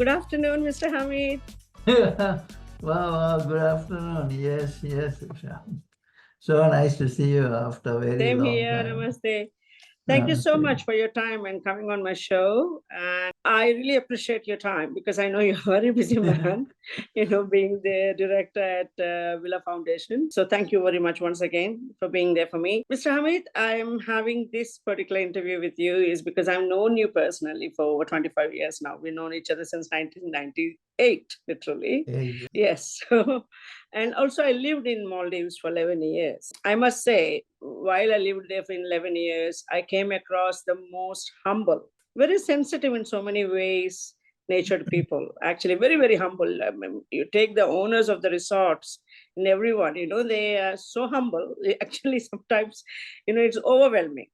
Good afternoon, Mr. Hameed. Wow, good afternoon. Yes, yes. So nice to see you after a very Same long here. time. Namaste. Thank you so Same. much for your time and coming on my show. And I really appreciate your time because I know you're a very busy man, being the director at Villa Foundation. So thank you very much once again for being there for me. Mr. Hamid, I'm having this particular interview with you is because I've known you personally for over 25 years now. We've known each other since 1998, literally. Yeah, Yes. So, and also I lived in Maldives for 11 years. I must say, while I lived there for 11 years, I came across the most humble, very sensitive in so many ways, natured people. Actually, very, very humble. I mean, you take the owners of the resorts and everyone, they are so humble. Actually, sometimes, it's overwhelming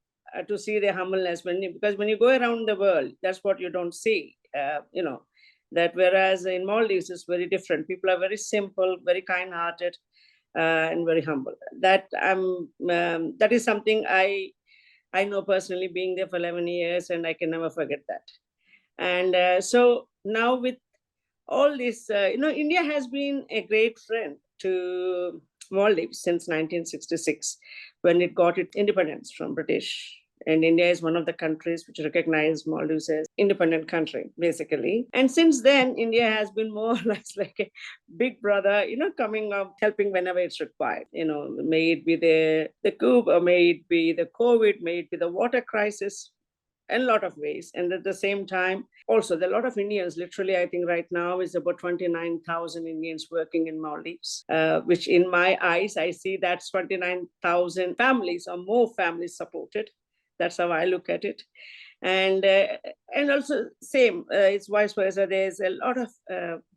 to see their humbleness because when you go around the world, that's what you don't see. That whereas in Maldives it's very different. People are very simple, very kind-hearted, and very humble. That is something I know personally, being there for 11 years, and I can never forget that. And so now with all this, India has been a great friend to Maldives since 1966, when it got its independence from British. And India is one of the countries which recognize Maldives as independent country, basically. And since then, India has been more or less like a big brother, coming up, helping whenever it's required. May it be the coup, or may it be the COVID, may it be the water crisis, in a lot of ways. And at the same time, also, there are a lot of Indians. Literally, I think right now is about 29,000 Indians working in Maldives, which in my eyes, I see that's 29,000 families or more families supported. That's how I look at it. And also same, it's vice versa. There's a lot of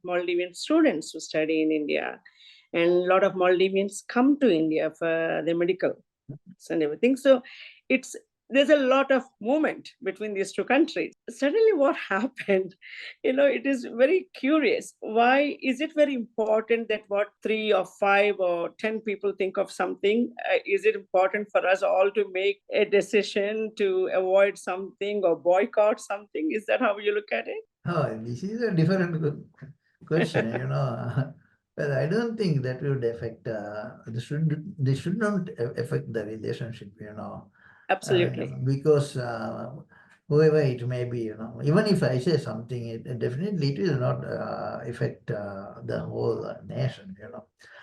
Maldivian students who study in India, and a lot of Maldivians come to India for the medical and everything. So it's there's a lot of movement between these two countries. Suddenly, what happened? It is very curious. Why is it very important that what 3 or 5 or 10 people think of something? Is it important for us all to make a decision to avoid something or boycott something? Is that how you look at it? Oh, this is a different question. Well, I don't think that would affect, this should not affect the relationship. Absolutely. Because whoever it may be, even if I say something, it definitely it will not affect the whole nation.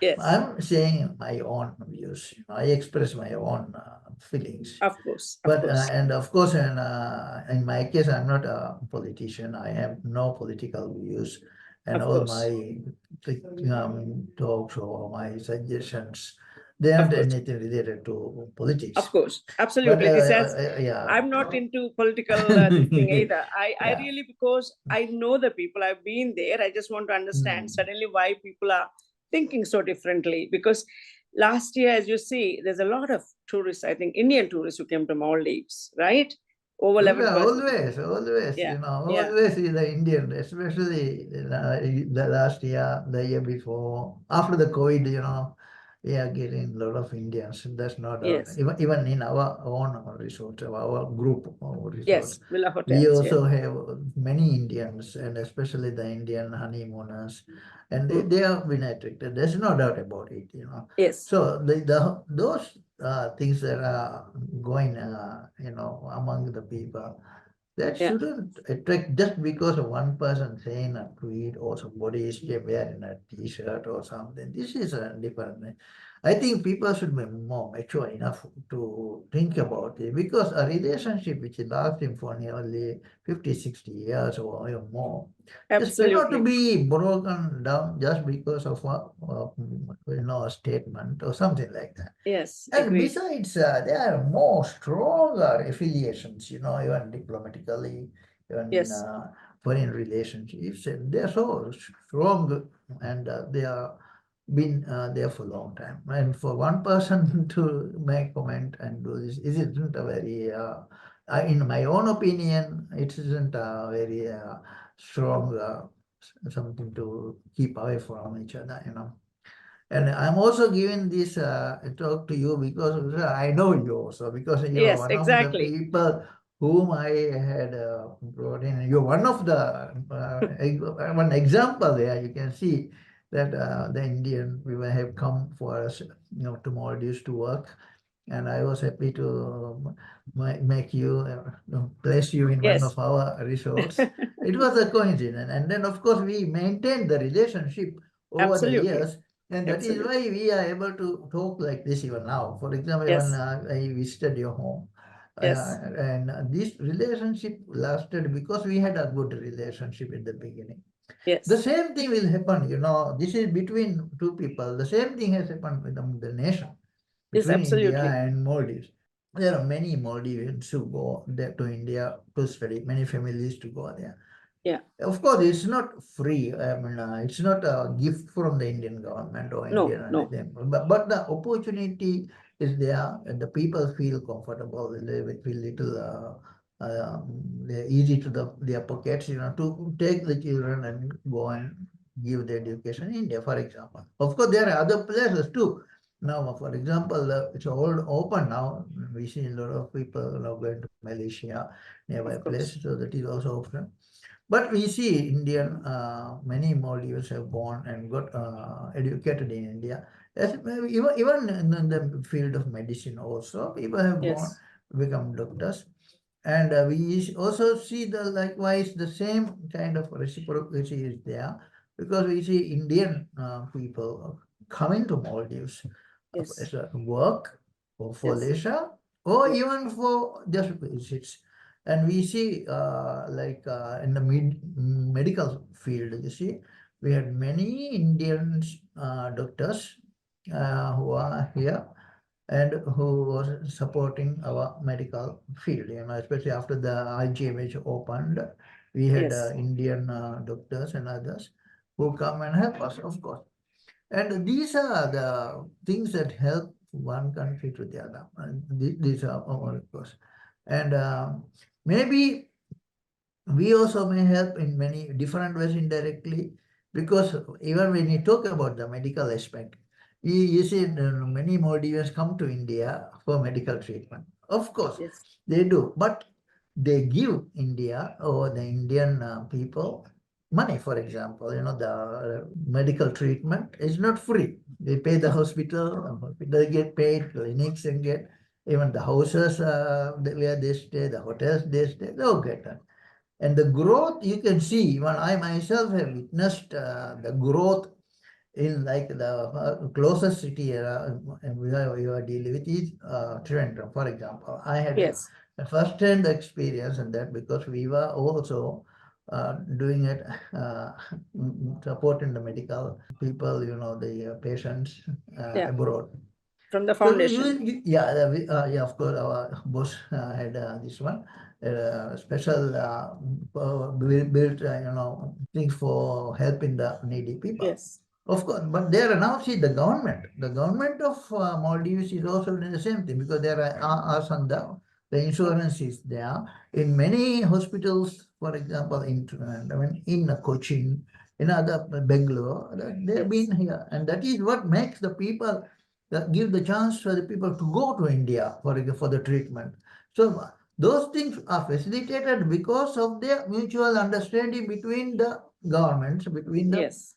Yes, I'm saying my own views. I express my own feelings. of course, of But course. and of course, in my case, I'm not a politician. I have no political views, and Of all course, my talks or my suggestions, they of aren't course. anything related to Of politics. course, But absolutely. This has, yeah, I'm not into political this thing either. I yeah. really, because I know the people, I've been there. I just want to understand Hmm. suddenly why people are thinking so differently. Because last year, as you see, there's a lot of tourists, I think Indian tourists who came to Maldives, right? Over Yeah, 11%. always, Yeah, yeah, always is the Indian, especially the last year, the year before, after the COVID, we are getting a lot of Indians. That's not yes, even in our own resort, our group of resort. yes, Villa We hotels, yeah. also have many Indians, and especially the Indian honeymooners, and they, Mm. they have been attracted. There's no doubt about it. Yes, So those things that are going, among the people, that yeah, shouldn't attract just because of one person saying a tweet or somebody is wearing a t-shirt or something. This is a different. I think people should be more mature enough to think about it, because a relationship which is lasting for nearly 50, 60 years or even more, this cannot absolutely. be broken down just because of a statement or something like that. Yes, And agreed. besides, there are more stronger affiliations, even diplomatically, even in Yes, foreign relationships. And they're so strong, and they are been there for a long time. And for one person to make comment and do this, it isn't a very, in my own opinion, it isn't a very strong something to keep away from each other. And I'm also giving this talk to you because I know you also, because you are yes, one of the exactly. people whom I had brought in. You're one of the one example there. You can see that the Indian people have come for us, to Maldives to work, and I was happy to make you, place you in one Yes. of our resorts. It was a coincidence, and then of course we maintained the relationship over the Absolutely. years. And that is Absolutely. why we are able to talk like this even now. For example, when Yes. I visited your home, Yes. and this relationship lasted because we had a good relationship in the beginning. The Yes. same thing will happen, this is between two people. The same thing has happened with the nation, Yes. between India Absolutely. and Maldives. There are many Maldivians who go there to India to study, many families to go there. Yeah. Of course, it's not free. I mean, it's not a gift from the Indian government or No. Indian No. anything. But the opportunity is there, and the people feel comfortable. They feel little they're easy to their pockets, to take the children and go and give their education in India, for example. Of course, there are other places too. Now, for example, it's all open now. We see a lot of people now going to Malaysia, nearby Of places, course. so that is also open. But we see Indian, many Maldives have born and got educated in India. As, even in the field of medicine also, people have gone, Yes. become doctors. And we also see likewise the same kind of reciprocity is there, because we see Indian people coming to Maldives Yes. as a work or for Yes. leisure or Yes. even for just visits. And we see in the medical field, you see, we had many Indian doctors who are here and who was supporting our medical field, especially after the IGMH opened. We had Yes. Indian doctors and others who come and help us, of course. And these are the things that help one country to the other. And these are our requests. And maybe we also may help in many different ways indirectly, because even when you talk about the medical aspect, you see many Maldivians come to India for medical treatment. Of course, Yes. they do, but they give India or the Indian people money, for example. The medical treatment is not free. They pay the hospital get paid, clinics and get, even the houses where they stay, the hotels they stay, they all get that. And the growth you can see, even I myself have witnessed the growth in like the closest city we are dealing with is Trivandrum, for example. I had Yes. a first-hand experience in that, because we were also doing it, supporting the medical people, the patients Yeah. abroad. From the So foundation. yeah, yeah, of course, our boss had this one special built, things for helping the needy people. Yes. Of course, but there are now, see, the government of Maldives is also doing the same thing, because there are some the insurance is there in many hospitals. For example, in Cochin, in other Bangalore, they have Yes. been here, and that is what makes the people that give the chance for the people to go to India for the treatment. So those things are facilitated because of their mutual understanding between the governments, between the, Yes.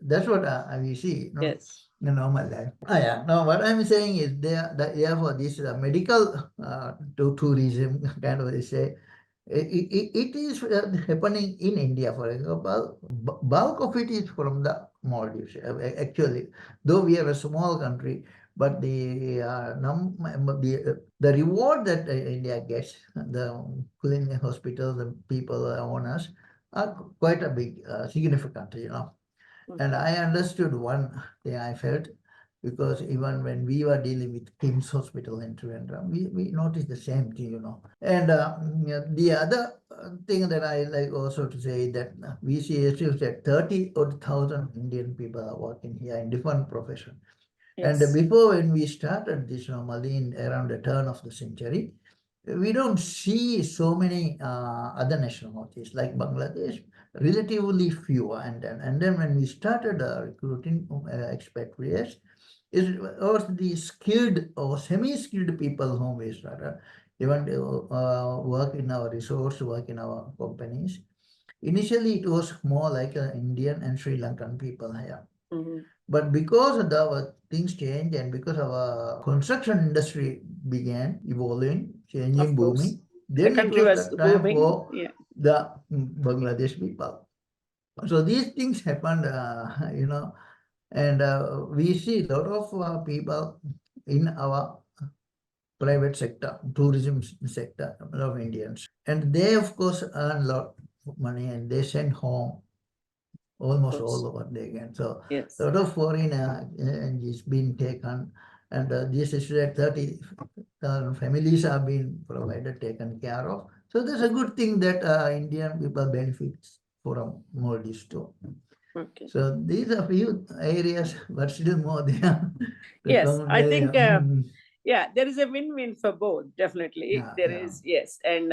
that's what we see, Yes. in normal life. Yeah. No, what I'm saying is therefore this medical tourism kind of, they say, it is happening in India, for example. Bulk of it is from the Maldives, actually. Though we are a small country, but the reward that India gets, the clinic hospitals, the people, owners, are quite a big, significant. And Okay. I understood one thing I felt, because even when we were dealing with King's Hospital in Trivandrum, we noticed the same thing. And the other thing that I like also to say that we see, as you said, 30,000 Indian people are working here in different professions. And Yes. before, when we started this normally in around the turn of the century, we don't see so many other nationalities like Bangladesh, relatively fewer. And then when we started recruiting expatriates, it was the skilled or semi-skilled people whom we started. even to work in our resorts, work in our companies. Initially, it was more like Indian and Sri Lankan people here. Mhm. But because of the things changed and because our construction industry began evolving, changing, Of course. booming, The then it country was was the time booming. for Yeah. the Bangladesh people. So these things happened, and we see a lot of people in our private sector, tourism sector, a lot of Indians, and they of course earn a lot of money and they send home Of almost all course. over they can. So a Yes. lot of foreign is being taken, and this is that 30,000 families are being provided, taken care of. So that's a good thing that Indian people benefits from Maldives too. Okay. So these are few areas, but still more there to Yes, come I there. think yeah, there is a win-win for both. Definitely, Yeah, there yeah. is. Yes, and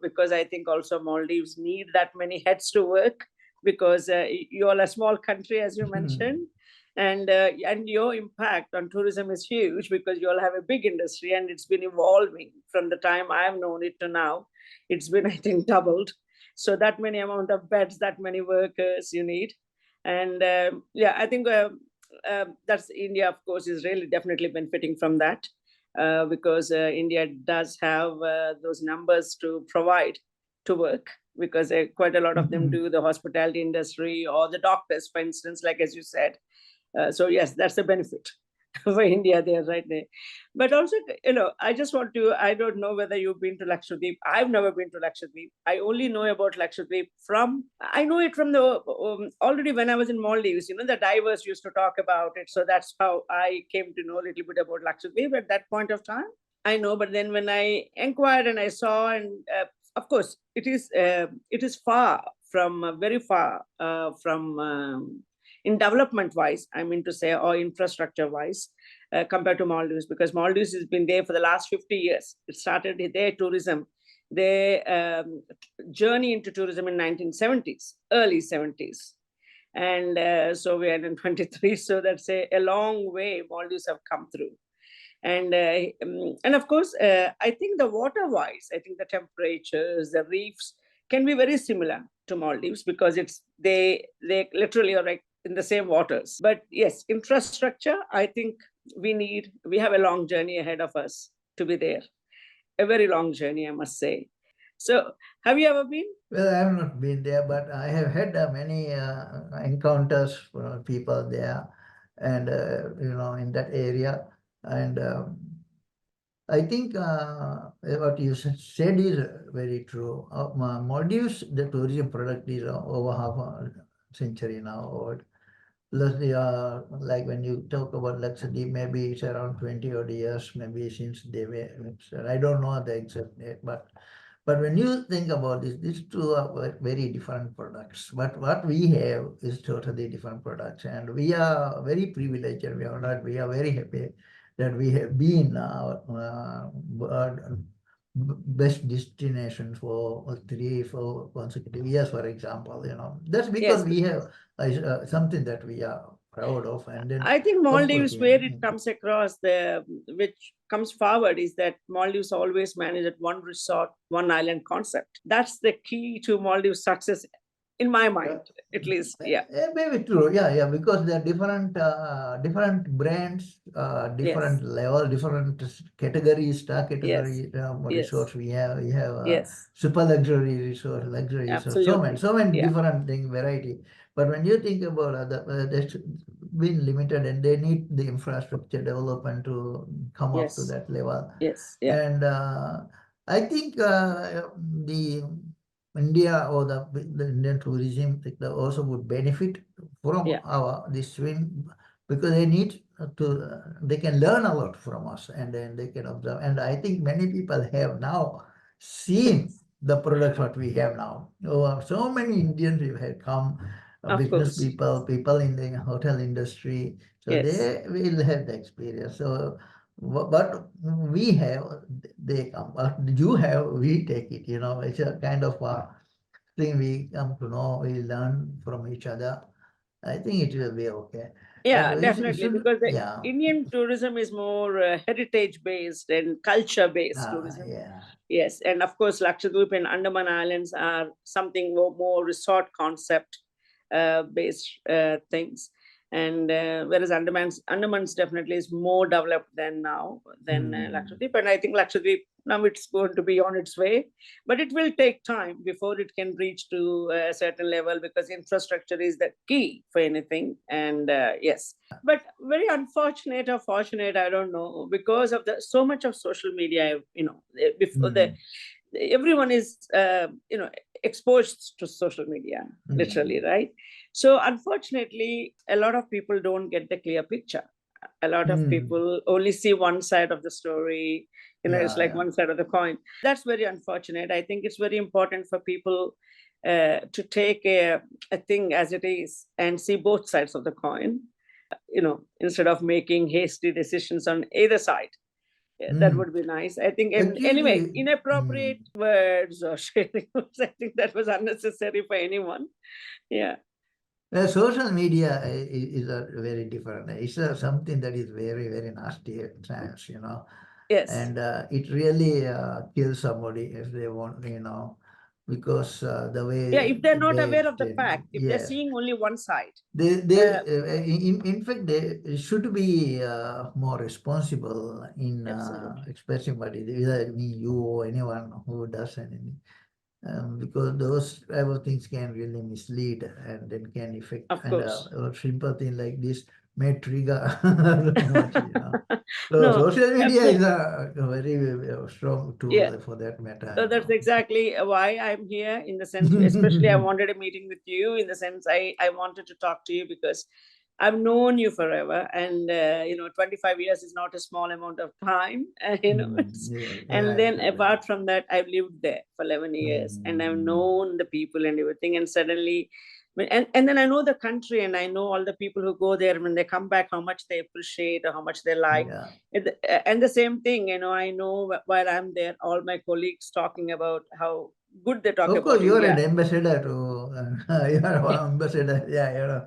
because I think also Maldives need that many heads to work, because you are a small country, as you mentioned, and your impact on tourism is huge because you all have a big industry and it's been evolving from the time I've known it to now. It's been, I think, doubled. So that many amount of beds, that many workers you need, and yeah, I think that's India, of course, is really definitely benefiting from that, because India does have those numbers to provide to work, because quite a lot of them do the hospitality industry or the doctors, for instance, like as you said. So yes, that's a benefit for India there, right there. But also, I just want to. I don't know whether you've been to Lakshadweep. I've never been to Lakshadweep. I only know about Lakshadweep from. I know it from the already when I was in Maldives. The divers used to talk about it, so that's how I came to know a little bit about Lakshadweep at that point of time. I know, but then when I inquired and I saw, and of course, it is far from very far from in development wise. I mean to say, or infrastructure wise, compared to Maldives, because Maldives has been there for the last 50 years. It started their tourism, their journey into tourism in 1970s, early 70s, and so we are in 23. So that's a long way Maldives have come through. And of course, I think the water wise, I think the temperatures, the reefs can be very similar to Maldives, because they literally are like in the same waters. But yes, infrastructure, I think we have a long journey ahead of us to be there, a very long journey, I must say. So have you ever been? Well, I have not been there, but I have had many encounters with people there, and in that area, and I think what you said is very true. Maldives, the tourism product is over half a century now old. Plus, like when you talk about Lakshadweep, maybe it's around 20 odd years, maybe since they were. I don't know the exact date, but when you think about this, these two are very different products. But what we have is totally different products, and we are very privileged, and we are very happy that we have been best destination for 3, 4 consecutive years, for example. That's because Yes, we have something that we are proud of, and then I think of course, Maldives, yeah. where it comes across, which comes forward, is that Maldives always manage at one resort, one island concept. That's the key to Maldives' success, in my mind, at least. Yeah. Maybe true. Yeah, yeah, because there are different brands, Yes. different level, different categories, star Yes. category Yes. resorts. We have Yes. super luxury resort, luxury resort, Absolutely. so many Yeah. different thing variety. But when you think about that's been limited, and they need the infrastructure development to come up to Yes. that level. Yes. Yeah. And I think the India or the Indian tourism sector also would benefit from Yeah. our this swim, because they need to they can learn a lot from us, and then they can observe. And I think many people have now seen the products what we have now. Oh, so many Indians have come, Of business course. people in the hotel industry, so Yes. they will have the experience. So but we have, they come, but you have, we take it. It's a kind of a thing we come to know, we learn from each other. I think it will be okay. Yeah, It definitely, should, because the yeah. Indian tourism is more heritage based and culture based tourism. Yeah. Yes, and of course, Lakshadweep and Andaman Islands are something more resort concept based things, and whereas Andaman's definitely is more developed than now than Lakshadweep, and I think Lakshadweep now it's going to be on its way, but it will take time before it can reach to a certain level because infrastructure is the key for anything, and yes, but very unfortunate or fortunate, I don't know, because of the so much of social media, before the everyone is exposed to social media, literally, right? So unfortunately a lot of people don't get the clear picture. A lot of people only see one side of the story, it's Yeah, like yeah. one side of the coin. That's very unfortunate. I think it's very important for people to take a thing as it is and see both sides of the coin, instead of making hasty decisions on either side. Yeah, that would be nice, I think. And anyway, Actually, inappropriate words or sharing words, I think that was unnecessary for anyone. Yeah. social media is a very different. It's something that is very, very nasty at times, Yes. and it really kills somebody if they want, because the Yeah, way if they're not they aware of the extend, fact, if they're yes. seeing only one side. They uh, in fact, they should be more responsible in Absolutely. expressing what it is, either me, you, or anyone who does anything. Because those type of things can really mislead and then can affect, Of and course. a simple thing like this may trigger so much. So No, social media is absolutely. a very strong Yeah. tool for that So matter. that's exactly why I'm here, in the sense, especially I wanted a meeting with you, in the sense I wanted to talk to you because I've known you forever, and 25 years is not a small amount of time. Yeah, And right, then right. apart from that, I've lived there for 11 years, and I've known the people and everything. And suddenly, and then I know the country, and I know all the people who go there when they come back, how much they appreciate or how much they like. Yeah. And the same thing, I know while I'm there, all my colleagues talking about how good they talk Of course, about you are an India. ambassador to, you are an ambassador. Yeah,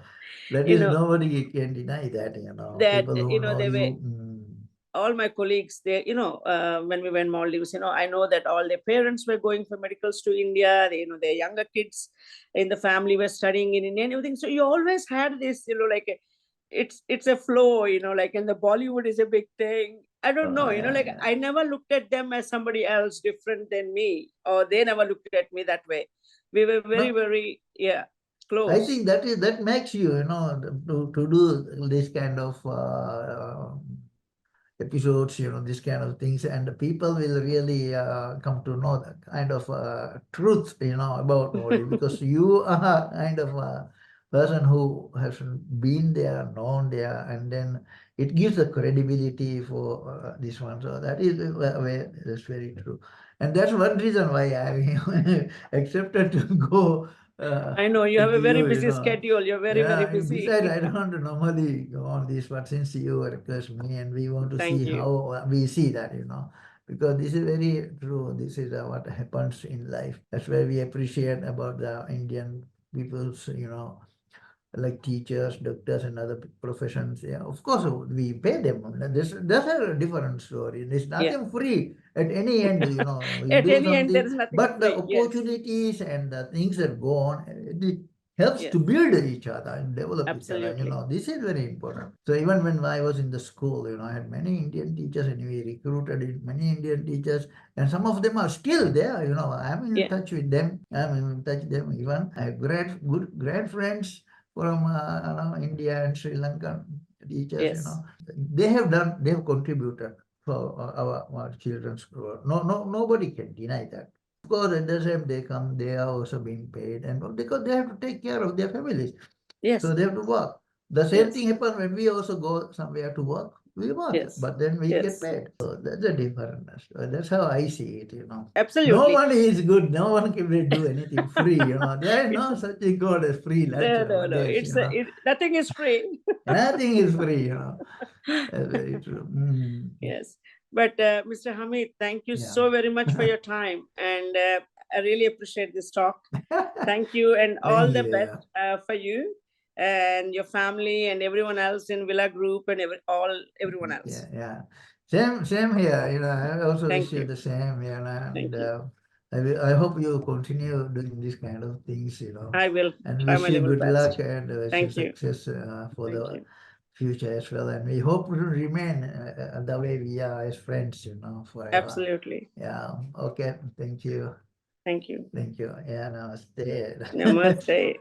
that you is, know nobody can deny that. that People who know they were you. all my colleagues there, when we went Maldives, I know that all their parents were going for medicals to India. Their younger kids in the family were studying in India and everything. So you always had this, like it's a flow, like, and the Bollywood is a big thing. I don't know, Yeah, like yeah. I never looked at them as somebody else different than me, or they never looked at me that way. We were very, No, very, yeah, I close. think that makes you, to do this kind of episodes, this kind of things, and the people will really come to know the kind of truth, about Modi, because you are kind of a person who has been there, known there, and then it gives the credibility for this one. So that is that's very true, and that's one reason why I accepted to go I know you have with a very you, busy schedule. You're very, very yeah, and busy. besides, I don't normally go on this, but since you request me and we want to Thank see you. how we see that, because this is very true. This is what happens in life. That's why we appreciate about the Indian people's, like teachers, doctors, and other professions. Yeah, of course, we pay them. That's a different story. There's Yeah. nothing free at any end. You At do any end, there something, is nothing but the free. Yes. opportunities and the things that go on, it helps to Yes. build each other and develop each other. Absolutely. This is very important. So even when I was in the school, I had many Indian teachers, and we recruited many Indian teachers, and some of them are still there. I'm in Yeah. touch with them. I'm in touch with them. Even I have good grad friends from India and Sri Lankan teachers, Yes. they have contributed for our children's growth. No, no, nobody can deny that. Of course, at the same they come, they are also being paid, and because they have to take care of their families, so Yes. they have to work. The same thing Yes. happens when we also go somewhere to work. We work, Yes. but then we get Yes. paid. So that's a difference. That's how I see it. No Absolutely. one is good. No one can really do anything free. There is It's no such thing called as free lunch no, no, no. nowadays. Nothing is free. Nothing is free. That's very true. Yes. But Mr. Hamid, thank you Yeah. so very much for your time, and I really appreciate this talk. Thank you, and all Thank the you. best Yeah. for you. and your family and everyone else in Villa Group and everyone else. Yeah. Same here. I also Thank wish you you. the same. And Thank you. I hope you continue doing this kind of things. I will And try my wish you level good luck best. and Thank you. success for Thank the you. future as well. And we hope to remain the way we are as friends. Forever. Absolutely. Yeah. Okay. Thank you. Thank you. Thank you. Yeah. Namaste. Namaste.